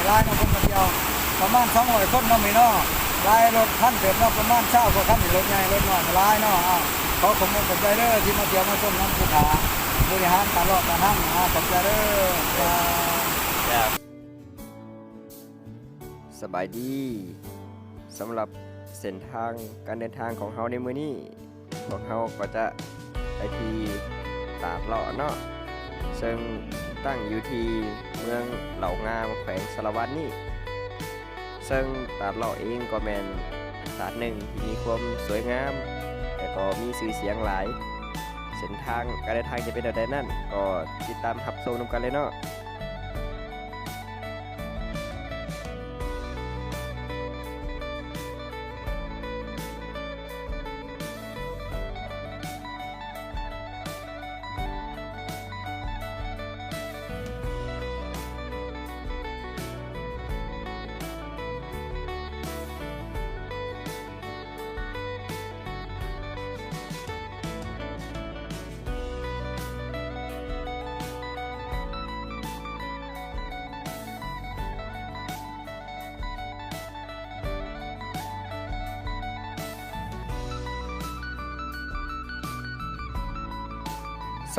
ลายเนาะคนมาเที่ยวประมาณ200คนเนาะมีเนาะลายรถคันเต็มเนาะประมาณ20กว่าคันรถใหญ่รถน้อยหลายเนาะขอขอบคุณใจเด้อที่มาเที่ยวมาชมน้ำภูผาบริหารตลอดตาทั้งขอบใจเด้อสบายดีสำหรับเส้นทางการเดินทางของเฮาในมื้อนี้พวกเฮาก็จะไปที่ตาดเลาะเนาะซึ่งตั้งอยู่ที่เมืองเหล่างามแขวงสารวัตรนี่ซึ่งตาดเลาะเองก็แม่นตาดหนึ่งที่มีความสวยงามแต่ก็มีชื่อเสียงหลายเส้นทางการเดินทางจะเป็นแบบใดนั่นก็ติดตามรับชมนำกันเลยเนาะ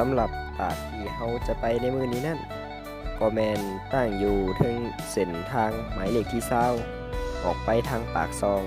สำหรับตาดที่เฮาจะไปในมื้อนี้นั่นก็แม่นตั้งอยู่ถึงเส้นทางหมายเลขที่20ออกไปทางปากซอง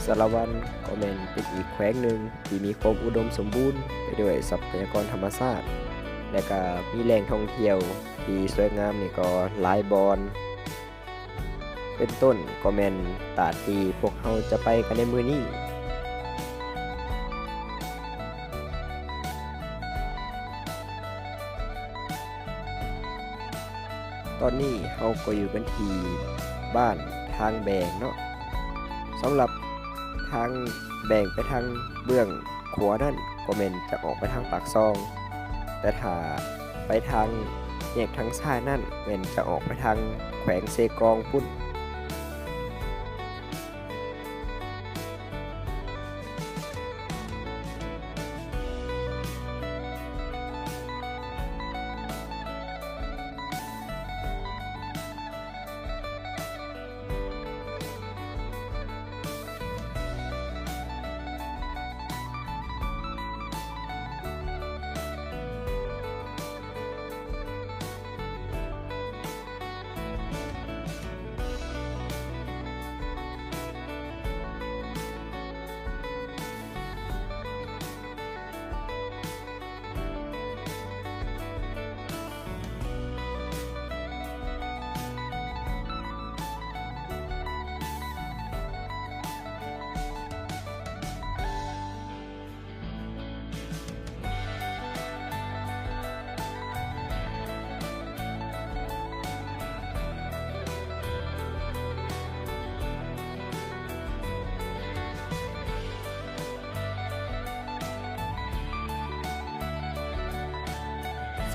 สารวัตรก็แม่นเป็นอีกแขวงหนึ่งที่มีความอุดมสมบูรณ์ไปด้วยทรัพยากรธรรมชาติและก็มีแหล่งท่องเที่ยวที่สวยงามนี่ก็หลายบอนเป็นต้นก็แม่นตาดที่พวกเราจะไปกันในมื้อนี้ตอนนี้เราก็อยู่กันที่บ้านทางแบงเนาะสำหรับทางแบ่งไปทางเบื้องขวานั่นก็แม่นจะออกไปทางปากซองแต่ถ้าไปทางแยกทางซ้ายนั่นแม่นจะออกไปทางแขวงเซกองพุ่น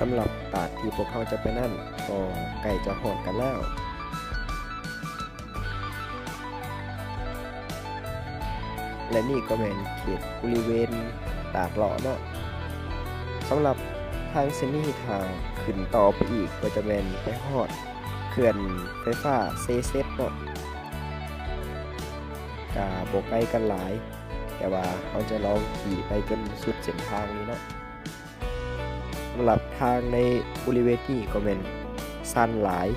สำหรับตาดที่พวกเขาจะไปนั่นก็ใกล้จะหอดกันแล้วและนี่ก็เป็นเขตบริเวณตาดเลาะเนาะสำหรับทางเส้นนี้ทางขึ้นต่อไปอีกก็จะเป็นไปหอดเขื่อนไฟฟ้าเซเซตเนาะกาโบไกลกันหลายแต่ว่าเขาจะลองขี่ไปจนสุดเส้นทางนี้เนาะ ำหรับทางในบริเวณนี้ก็เป็นสั้นหลาย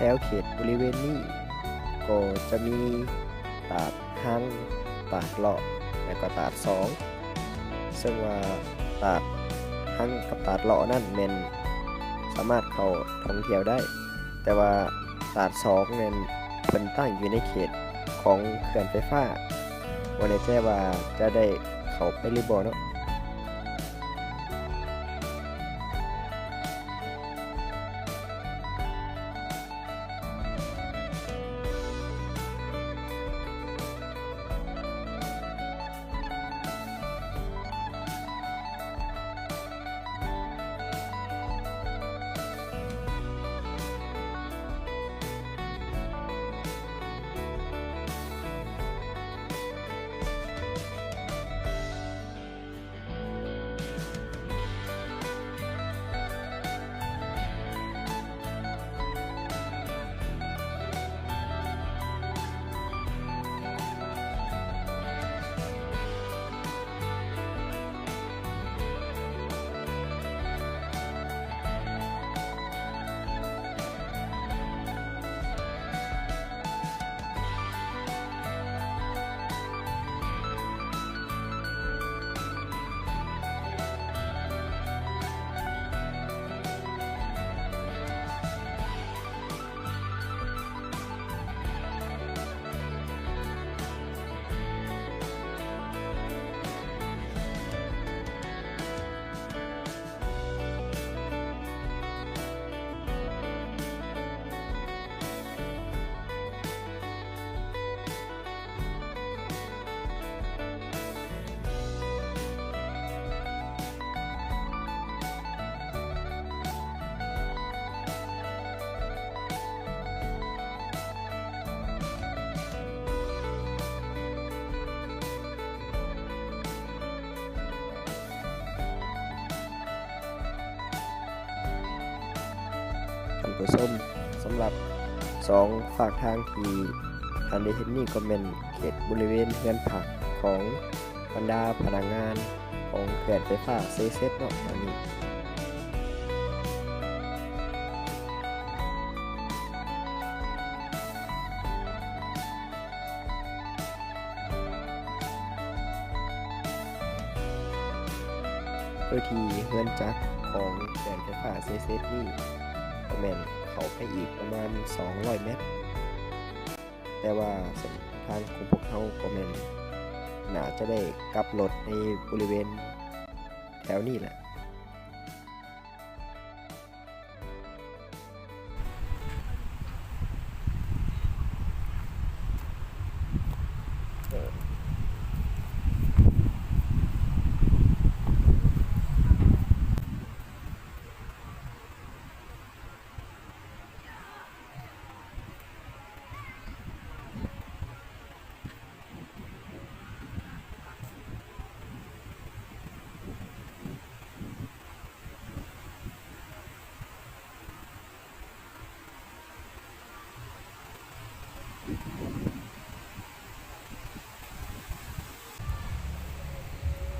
แถวเขตบริเวณนี้ก็จะมีตาดหั่งตาดเลาะและก็ตาดสองซึ่งว่าตาดหั่งกับตาดเลาะนั่นแม่นสามารถเข้าท่องเที่ยวได้ แต่ว่าตาดสองเนี่ยเพิ่นตั้งอยู่ในเขตของเขื่อนไฟฟ้าบ่แน่ใจว่าจะได้เข้าไปหรือบ่เนาะ ท่านผู้ชมสำหรับ2ฝากทางที่ท่านได้เห็นนี่ก็เป็นเขตบริเวณเฮือนผักของบรรดาพนักงานของเขื่อนไฟฟ้าเซเซเนาะอันนี้โดยที่เฮือนจักรของเขื่อนไฟฟ้าเซเซนี่ก็แม่นเข้าไปอีกประมาณ200 เมตรแต่ว่าเส้นทางของพวกเขาก็แม่นน่าจะได้กลับรถในบริเวณแถวนี้แหละ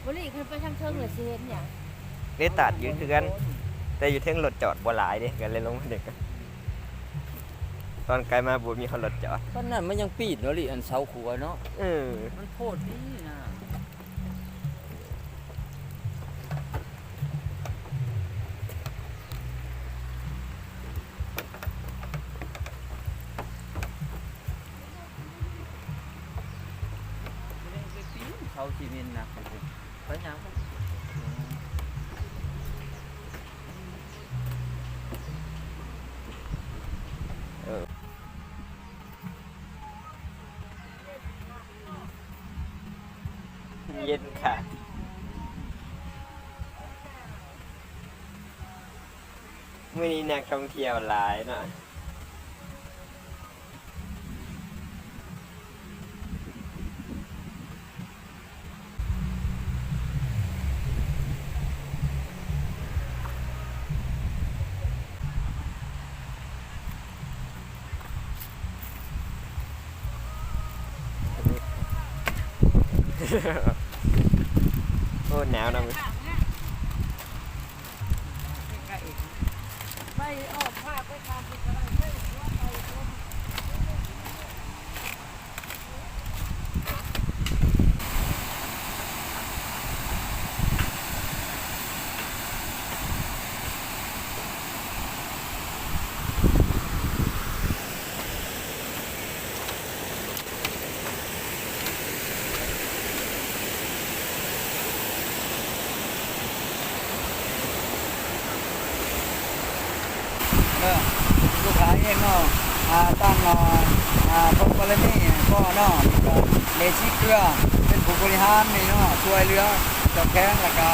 บริขึ้นไปทางเทิงหรือเซนเนี่ย นี่ตัดยืนคือกันแต่อยู่เทิงรถจอดบ่หลายเด้กันเลยลงมาเด็กกันตอนไกลมาบ่มีเขารถจอด ตอนนั้นมันยังปีดเนาะลิอันเสาขัวเนาะ มั มันโพดนี่นะเขาซีเมนต์นะไปยังเย็นค่ะ มื้อนี้นักท่องเที่ยวหลายเนาะโอ้หนาวนะมึง ไปออกภาคไปทำกิจกรรมเพื่อว่าไปชม ลูกค้าเองเนาะตั้งพบกรณีก็เนาะก็เลชิเกลือเป็นผู้บริหารนี่เนาะช่วยเหลือเจ้าแข้งแล้วก็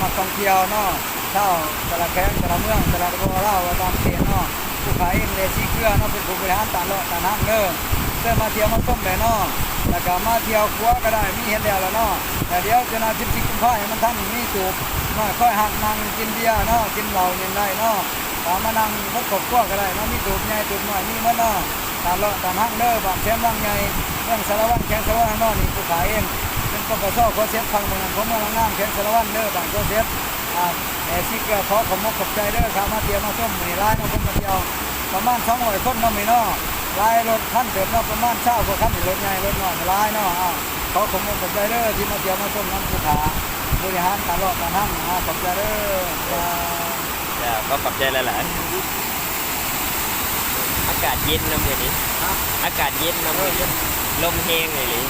มาท่องเที่ยวเนาะเช่าแต่ละแข้งแต่ละเมืองแต่ละบ่อเล่าว่าตามเขตเนาะผู้ขายเองเลชิเกลือเนาะเป็นผู้บริหารตลอดตามห้างเด้อเดินมาเที่ยวมาส้มเลยเนาะแล้วก็มาเที่ยวครัวก็ได้มีเห็นแล้วเนาะแต่เดี๋ยวจะนาทิพย์กุมภาพันธ์มันทำมีจูบมาค่อยหักนั่งกินเบียร์เนาะกินเหล้าอย่างไรเนาะ ตามมานั่งรถกบกก็ได้เนาะมีตูบใหญ่ตูบน้อยมีหมดเนาะตามเลาะตามห้างเด้อบางแคมป์บางใหญ่เรื่องสารวัตรแข่งสารวัตรเนาะนี่ผู้ขายเองเป็นปปสโคเซฟฟังเมืองผมเมืองงามแข่งสารวัตรเด้อบางโคเซฟซิกขอขอบคุณขอบใจเด้อครับมาเที่ยวมาส้มนี่ร้านของผมมาเที่ยวประมาณ200คนเนาะมีเนาะลายรถคันเติมเนาะประมาณ20กว่าคันรถใหญ่รถน้อยลายเนาะขอขอบคุณขอบใจเด้อที่มาเที่ยวมาส้มน้ำผู้ขาบริหารตลอดตามห้างขอบใจเด้อ จ้าก็ขอบใจหลายๆอากาศเย็นนะมื้อนี้อากาศเย็นนะมื้อนี้ลมแห้งเลย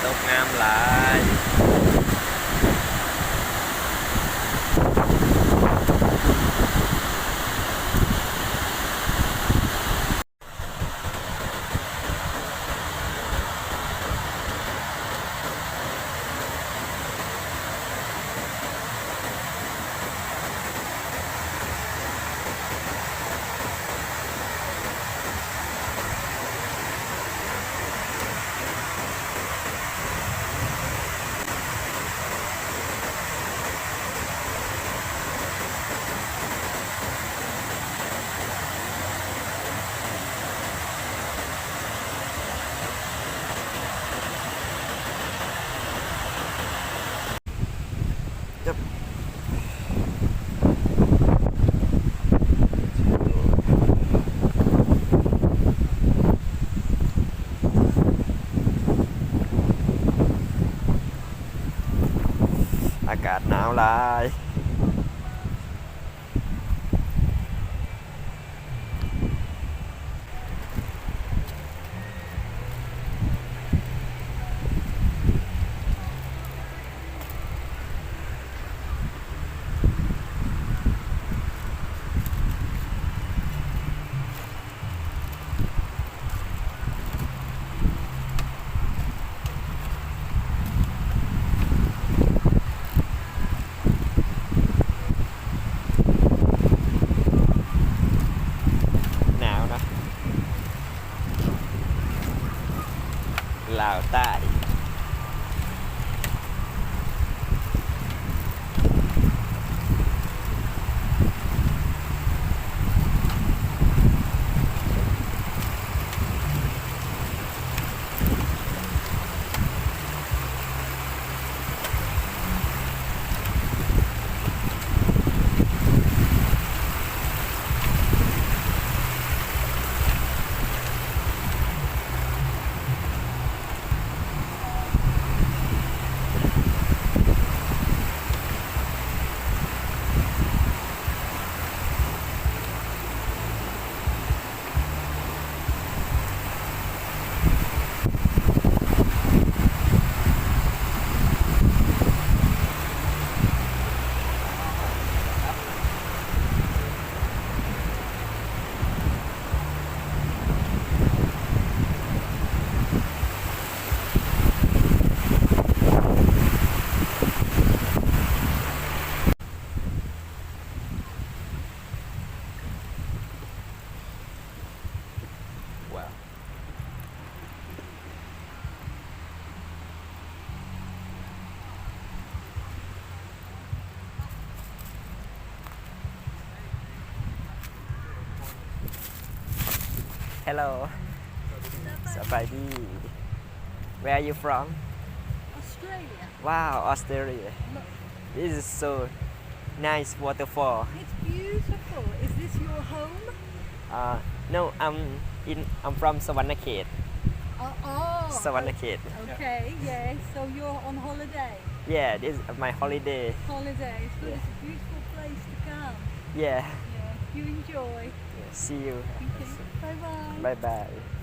ตกงามหลายอากาศหนาวหลายหนาวนะลาวใต้ Hello สบายดี Where are you from Australia. Wow Australia Look, This is so nice waterfall it's beautiful. Is this your home? No I'm from Savannakhit Oh. Savannakhit Okay, yes. So you're on holiday. Yeah this is my holiday Holiday. It's good. It's a beautiful place to come. Yeah Yeah. You enjoy. See you Thank you. Bye bye. Bye bye